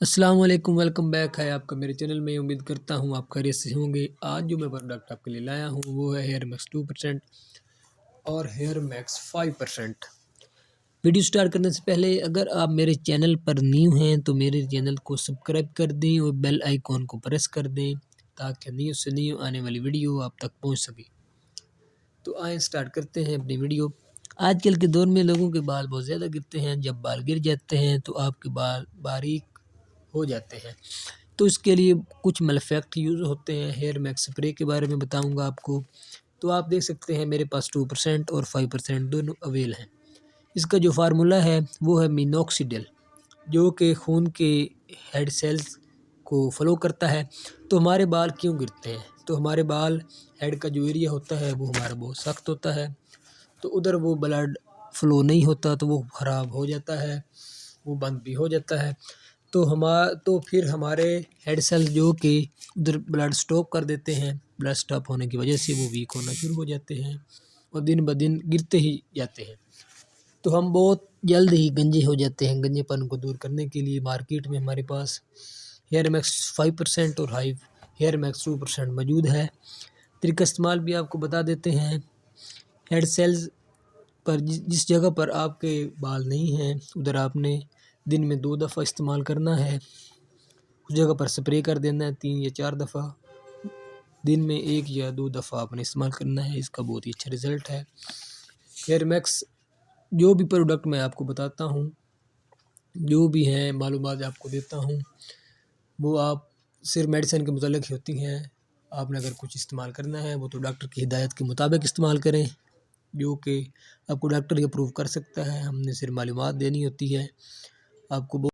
السلام علیکم، welcome back ہے آپ کا میرے چینل میں۔ امید کرتا ہوں آپ خیریت سے ہوں گے۔ آج جو میں پروڈکٹ آپ کے لیے لایا ہوں وہ ہے ہیئر میکس 2% اور ہیئر میکس 5%۔ ویڈیو سٹارٹ کرنے سے پہلے اگر آپ میرے چینل پر نیو ہیں تو میرے چینل کو سبسکرائب کر دیں اور بیل آئیکن کو پریس کر دیں تاکہ نیو سے نیو آنے والی ویڈیو آپ تک پہنچ سکے۔ تو آئیں سٹارٹ کرتے ہیں اپنی ویڈیو۔ آج کل کے دور میں لوگوں کے بال بہت زیادہ گرتے ہیں۔ جب بال گر جاتے ہیں تو آپ کے بال باریک ہو جاتے ہیں، تو اس کے لیے کچھ ملفیکٹ یوز ہوتے ہیں۔ ہیئر میکس اسپرے کے بارے میں بتاؤں گا آپ کو۔ تو آپ دیکھ سکتے ہیں میرے پاس 2% اور 5% دونوں اویل ہیں۔ اس کا جو فارمولا ہے وہ ہے مینوکسیڈل، جو کہ خون کے ہیڈ سیلز کو فلو کرتا ہے۔ تو ہمارے بال کیوں گرتے ہیں؟ تو ہمارے بال ہیڈ کا جو ایریا ہوتا ہے وہ ہمارا بہت سخت ہوتا ہے، تو ادھر وہ بلڈ فلو نہیں ہوتا تو وہ خراب ہو جاتا ہے، وہ بند بھی ہو جاتا ہے۔ تو پھر ہمارے ہیڈ سیل جو کہ ادھر بلڈ سٹاپ کر دیتے ہیں، بلڈ سٹاپ ہونے کی وجہ سے وہ ویک ہونا شروع ہو جاتے ہیں اور دن بدن گرتے ہی جاتے ہیں۔ تو ہم بہت جلد ہی گنجے ہو جاتے ہیں۔ گنجے پن کو دور کرنے کے لیے مارکیٹ میں ہمارے پاس ہیئر میکس 5% اور ہیئر میکس 2% موجود ہے۔ طریقہ استعمال بھی آپ کو بتا دیتے ہیں۔ ہیڈ سیلز پر جس جگہ پر آپ کے بال نہیں ہیں ادھر آپ نے دن میں 2 دفعہ استعمال کرنا ہے۔ اس جگہ پر سپرے کر دینا ہے 3 یا 4 دفعہ۔ دن میں 1 یا 2 دفعہ آپ نے استعمال کرنا ہے۔ اس کا بہت ہی اچھا رزلٹ ہے۔ ہیئر میکس جو بھی پروڈکٹ میں آپ کو بتاتا ہوں، جو بھی ہیں معلومات آپ کو دیتا ہوں، وہ آپ صرف میڈیسن کے متعلق ہی ہوتی ہیں۔ آپ نے اگر کچھ استعمال کرنا ہے وہ تو ڈاکٹر کی ہدایت کے مطابق استعمال کریں، جو کہ آپ کو ڈاکٹر ہی اپروو کر سکتا ہے۔ ہم نے صرف معلومات دینی ہوتی ہے آپ کو۔